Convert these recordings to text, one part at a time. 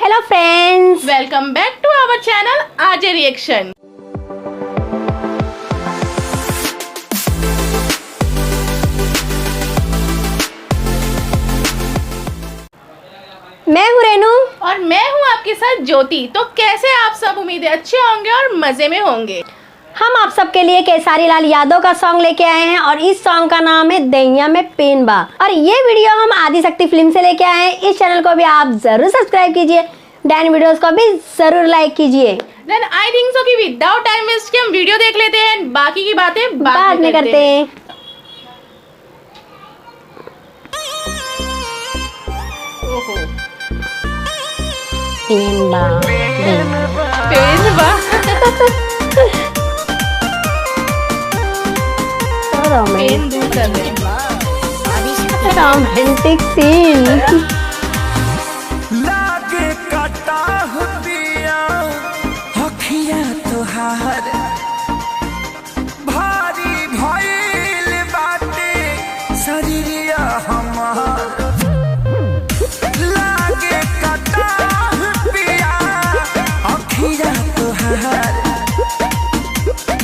Hello friends, welcome back to our channel RJ reaction. मैं हूँ रेनू और मैं हूँ आपके साथ ज्योति। तो कैसे आप सब, उम्मीद है अच्छे होंगे और मजे में होंगे। हम आप सबके लिए केसारी लाल यादव का सॉन्ग लेके आए हैं और इस सॉन्ग का नाम है दैया में पेन बा। और ये वीडियो हम आदिशक्ति फिल्म से लेके आए हैं। इस चैनल को भी आप जरूर सब्सक्राइब कीजिए, डैन वीडियोस को भी जरूर लाइक कीजिए। देन आई थिंक सो कि विदाउट टाइम वेस्ट के हम वीडियो देख लेते हैं, बाकी की बातें बाद में करते हैं। ओहो, पेन बा पेन बा। पेन दूर कर दे। Romantic scene. लागे काटा हुदिया हखिया तोहार भारी भइल बाटे शरीरिया हमार। लागे काटा हुदिया हखिया तोहार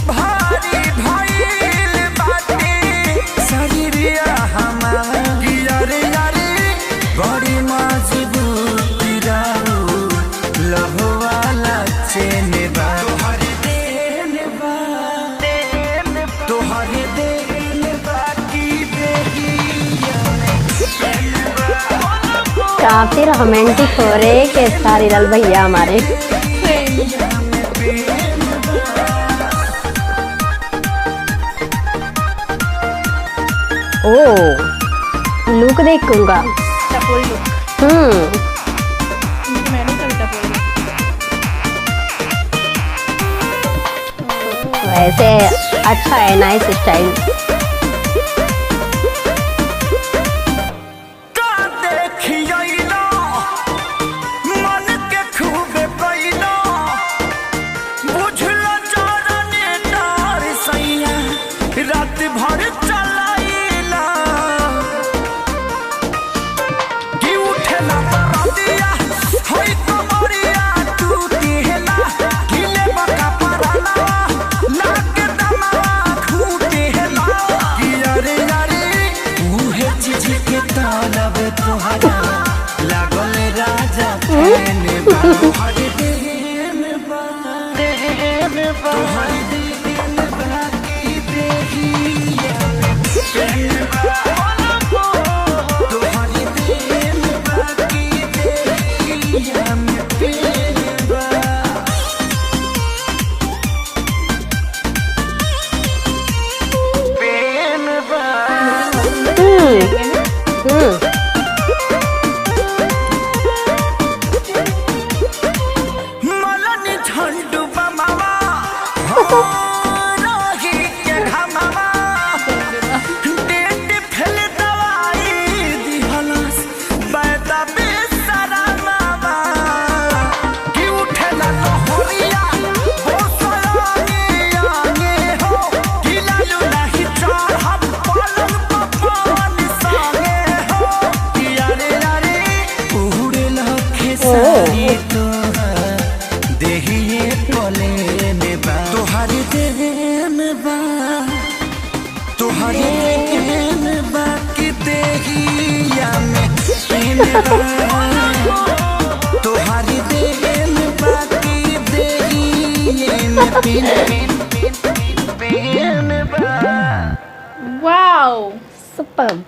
भारी भइल बाटे शरीरिया हमार। यारे यारे बड़ी मजबूती राहु लहवाला चेन बा। तोहरे देन बा, तोहरे देन बा की बेगिया चेन बा। काफी रोमांटिक हो रहे केसारी लाल भैया हमारे। ओ लुक देखूंगा। टपोरी लुक। मैंने कभी टपोरी वैसे अच्छा है, नाइस स्टाइल। का देखियैलो मन के खूबे पैलो बुझलो चरने डार सैया रात भर चलाइला कि उठेला परदिया होई कमरिया टूटेला हिले बका पराला लागे दमा खूटेला। कि यारे यारे उहे चीज के तालब तोहरा लागल राजा फैन बा। तोहरे देन बा, तोहरे देन बा की बेगिया चैन बा। तोहरे देन बा की बेगिया में पेन बा। पेन बा मलन झंडू बमावा हो रही के घमावा डेट फेल दवाई दिहलस बैदा बेसरा मावा। कि उठेला लोहरिया हो सयाने आगे हो कि लालू नहीं चढ़ब पलंग पवन संगे हो। कि यारे यारे उड़ेला खेसारी तोहार देहिए पले में बा। तोहारे देन बा, तोहारे देन बा कि देहिया में पेन बा। तोहारे देन बा कि देहिए में पेन बा। वाओ। सुपर्ब।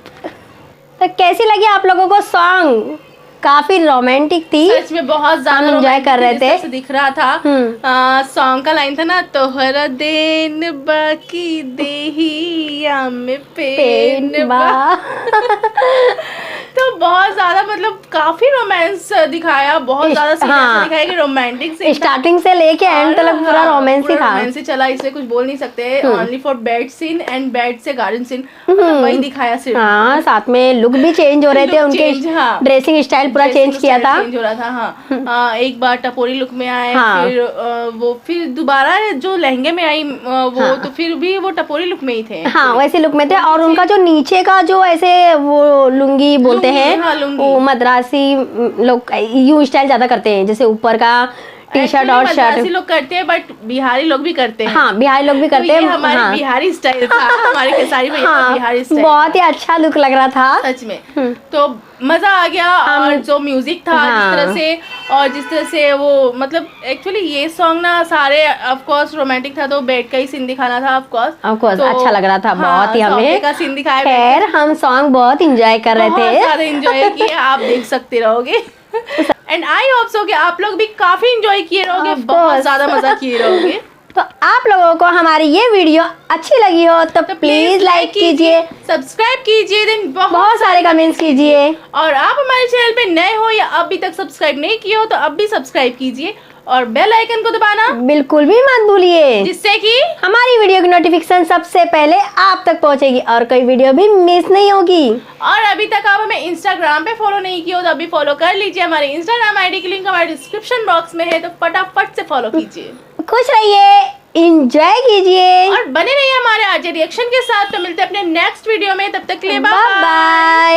तो कैसी लगी आप लोगों को सॉन्ग? काफी रोमांटिक थी, सच में बहुत ज्यादा हम enjoy कर रहे थे। जिस तरह से दिख रहा था। सॉन्ग का लाइन था ना, तोहरा देन बाकी देहिया में पेन बा। तो बहुत ज्यादा मतलब काफी रोमांस दिखाया, बहुत ज्यादा सीन ऐसा दिखाया कि रोमांटिक से स्टार्टिंग से लेके एंड तक पूरा रोमांस ही था। रोमांस ही चला, इसलिए कुछ बोल नहीं सकते। Only for bed scene and bed से गार्डन सीन वही दिखाया सिर्फ। हाँ, साथ में लुक भी चेंज हो रहे थे, उनके ड्रेसिंग स्टाइल पूरा चेंज किया था। चेंज हो रहा था। हाँ, एक बार टपोरी लुक में आए, फिर दोबारा जो लहंगे में आई वो, तो फिर भी वो टपोरी लुक में ही थे। हाँ, वैसे लुक में थे। और उनका जो नीचे का जो ऐसे वो लुंगी बोलते करते हैं, हाँ, लुंगी। वो मद्रासी लोग यूं स्टाइल ज्यादा करते हैं, जैसे ऊपर का टी शर्ट और मद्रासी शर्ट। लोग करते हैं, बट बिहारी लोग भी करते हैं। हाँ, बिहारी लोग भी तो करते ये हैं। हमारे हाँ, बिहारी स्टाइल था, हमारे खेसारी भैया का हाँ, बिहारी स्टाइल बहुत ही अच्छा लुक लग रहा था। सच में। तो मजा आ गया, और जो म्यूजिक था हाँ। जिस तरह से, और जिस तरह से वो मतलब एक्चुअली ये सॉन्ग ना सारे ऑफ कोर्स रोमांटिक था, तो बेड का ही सीन दिखाना था ऑफ कोर्स। ऑफ कोर्स अच्छा लग रहा था बहुत ही हमें। का सीन दिखाया, खैर हम सॉन्ग बहुत इंजॉय कर रहे बहुत थे। ज्यादा एंजॉय किए, आप देख सकते रहोगे। एंड आई होप सो कि आप लोग भी काफी एंजॉय किए रहोगे, Of बहुत course. ज्यादा मजा किए रहोगे। तो आप लोगों को हमारी ये वीडियो अच्छी लगी हो तो प्लीज लाइक कीजिए, सब्सक्राइब कीजिए, देन बहुत सारे कमेंट्स कीजिए। और आप हमारे चैनल पे नए हो या अभी तक सब्सक्राइब नहीं किए हो तो अब भी सब्सक्राइब कीजिए, और बेल आइकन को दबाना बिल्कुल भी मत भूलिए, जिससे कि हमारी वीडियो की नोटिफिकेशन सबसे पहले आप तक पहुंचेगी और कोई वीडियो भी मिस नहीं होगी। और अभी तक आप हमें इंस्टाग्राम पे फॉलो नहीं किए हो तो अभी फॉलो कर लीजिए। हमारे इंस्टाग्राम आईडी की लिंक हमारे डिस्क्रिप्शन बॉक्स में है, तो फटाफट से फॉलो कीजिए खुश रहिए, इंजॉय कीजिए, और बने रहिए हमारे आज रिएक्शन के साथ। तो मिलते हैं अपने नेक्स्ट वीडियो में, तब तक के लिए बाय बाय बाय।